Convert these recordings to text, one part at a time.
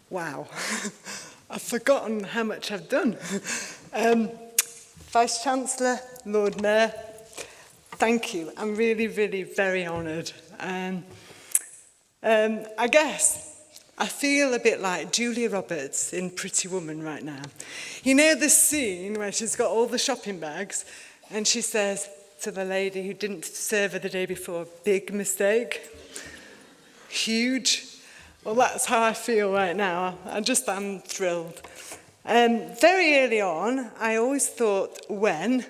Wow, I've forgotten how much I've done. Vice-Chancellor, Lord Mayor, thank you. I'm really, really very honoured. I guess I feel a bit like Julia Roberts in Pretty Woman right now. You know the scene where she's got all the shopping bags and she says to the lady who didn't serve her the day before, big mistake, huge. Well, that's how I feel right now. I'm thrilled. Very early on, I always thought when,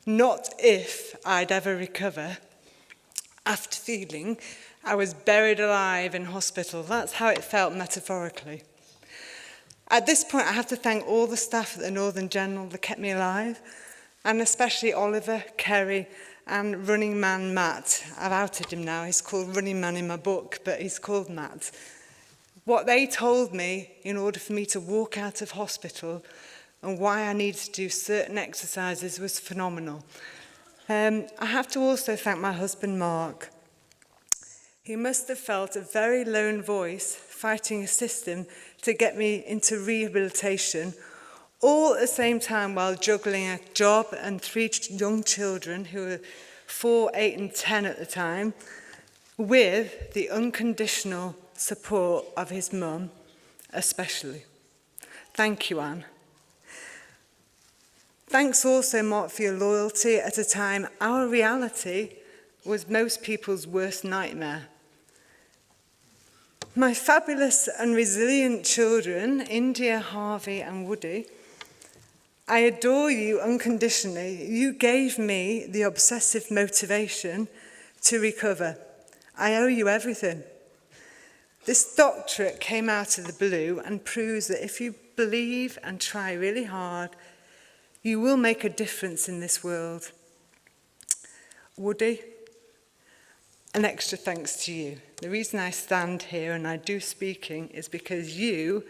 not if, I'd ever recover. After feeling I was buried alive in hospital. That's how it felt metaphorically. At this point, I have to thank all the staff at the Northern General that kept me alive, and especially Oliver, Kerry, and running man Matt. I've outed him now. He's called Running Man in my book, but he's called Matt. What they told me in order for me to walk out of hospital and why I needed to do certain exercises was phenomenal. I have to also thank my husband, Mark. He must have felt a very lone voice fighting a system to get me into rehabilitation, all at the same time while juggling a job and 3 young children who were 4, 8 and 10 at the time, with the unconditional support of his mum, especially. Thank you, Anne. Thanks also, Mark, for your loyalty at a time our reality was most people's worst nightmare. My fabulous and resilient children, India, Harvey and Woody, I adore you unconditionally. You gave me the obsessive motivation to recover. I owe you everything. This doctorate came out of the blue and proves that if you believe and try really hard, you will make a difference in this world. Woody, an extra thanks to you. The reason I stand here and I do speaking is because you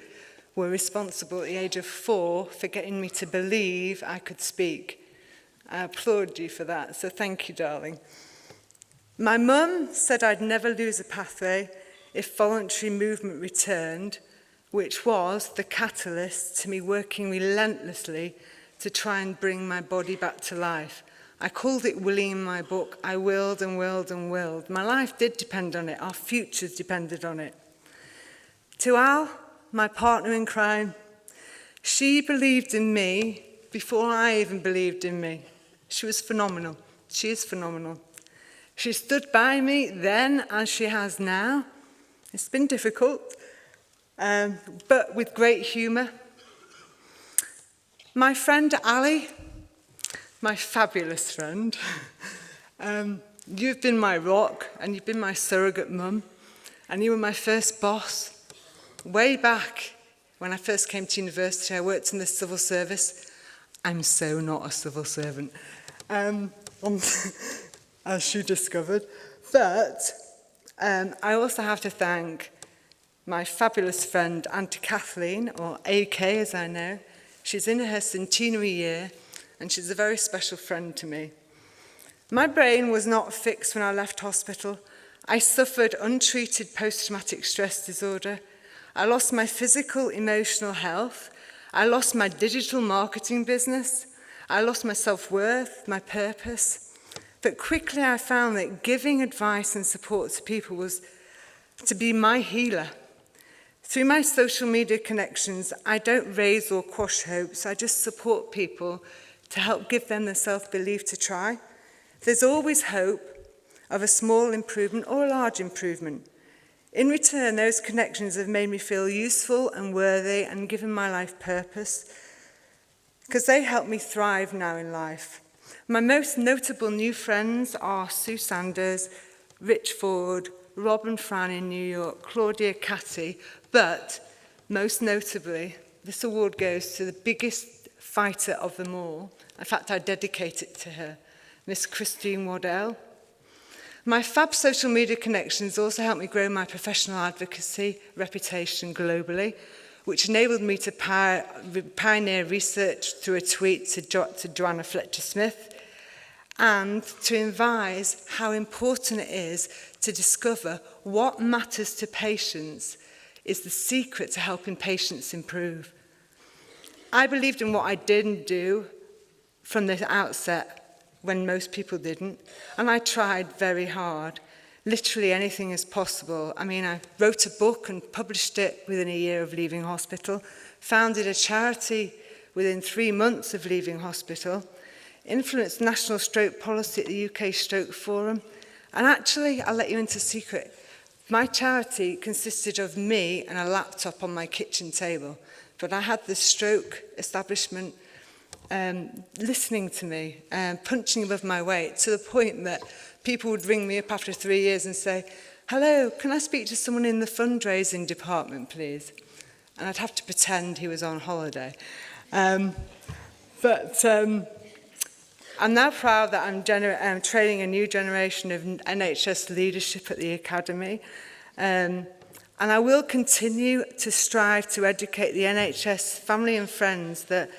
were responsible at the age of 4 for getting me to believe I could speak. I applaud you for that, so thank you, darling. My mum said I'd never lose a pathway if voluntary movement returned, which was the catalyst to me working relentlessly to try and bring my body back to life. I called it willing in my book. I willed and willed and willed. My life did depend on it. Our futures depended on it. To Al, my partner in crime, she believed in me before I even believed in me. She was phenomenal. She is phenomenal. She stood by me then as she has now. It's been difficult, but with great humour. My friend Ali, my fabulous friend, you've been my rock and you've been my surrogate mum and you were my first boss. Way back when I first came to university, I worked in the civil service. I'm so not a civil servant, as she discovered. But I also have to thank my fabulous friend, Auntie Kathleen, or AK as I know. She's in her centenary year, and she's a very special friend to me. My brain was not fixed when I left hospital. I suffered untreated post-traumatic stress disorder. I lost my physical, emotional health. I lost my digital marketing business. I lost my self-worth, my purpose. But quickly I found that giving advice and support to people was to be my healer. Through my social media connections, I don't raise or quash hopes. I just support people to help give them the self-belief to try. There's always hope of a small improvement or a large improvement. In return, those connections have made me feel useful and worthy and given my life purpose because they help me thrive now in life. My most notable new friends are Sue Sanders, Rich Ford, Rob and Fran in New York, Claudia Catty, but most notably, this award goes to the biggest fighter of them all. In fact, I dedicate it to her, Miss Christine Waddell. My fab social media connections also helped me grow my professional advocacy reputation globally, which enabled me to pioneer research through a tweet to Joanna Fletcher-Smith and to advise how important it is to discover what matters to patients is the secret to helping patients improve. I believed in what I didn't do from the outset when most people didn't, and I tried very hard. Literally anything is possible. I mean, I wrote a book and published it within a year of leaving hospital, founded a charity within 3 months of leaving hospital, influenced national stroke policy at the UK Stroke Forum, and actually, I'll let you into a secret, my charity consisted of me and a laptop on my kitchen table, but I had the stroke establishment listening to me, punching above my weight, to the point that people would ring me up after 3 years and say, "Hello, can I speak to someone in the fundraising department, please?" And I'd have to pretend he was on holiday. But I'm now proud that I'm training a new generation of NHS leadership at the Academy. And I will continue to strive to educate the NHS family and friends that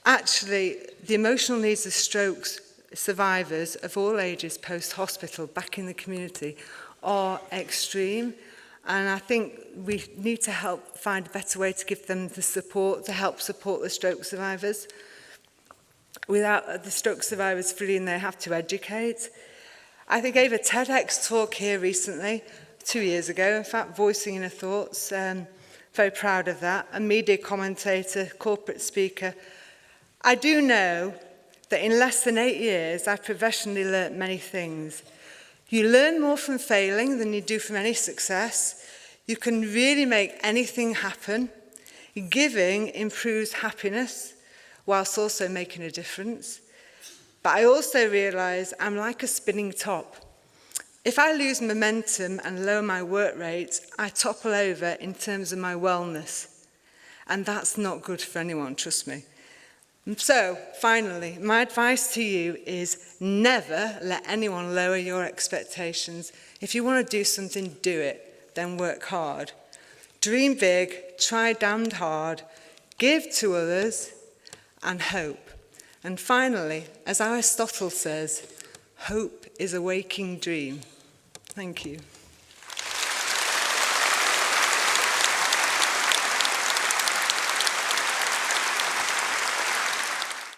actually the emotional needs of strokes survivors of all ages post-hospital back in the community are extreme. And I think we need to help find a better way to give them the support to help support the stroke survivors. Without the stroke survivors feeling they have to educate. I gave a TEDx talk here recently, 2 years ago, in fact, voicing inner thoughts. Very proud of that. A media commentator, corporate speaker. I do know that in less than 8 years, I've professionally learnt many things. You learn more from failing than you do from any success. You can really make anything happen. Giving improves happiness, whilst also making a difference. But I also realise I'm like a spinning top. If I lose momentum and lower my work rate, I topple over in terms of my wellness. And that's not good for anyone, trust me. So, finally, my advice to you is never let anyone lower your expectations. If you want to do something, do it. Then work hard. Dream big, try damned hard, give to others, and hope. And finally, as Aristotle says, hope is a waking dream. Thank you.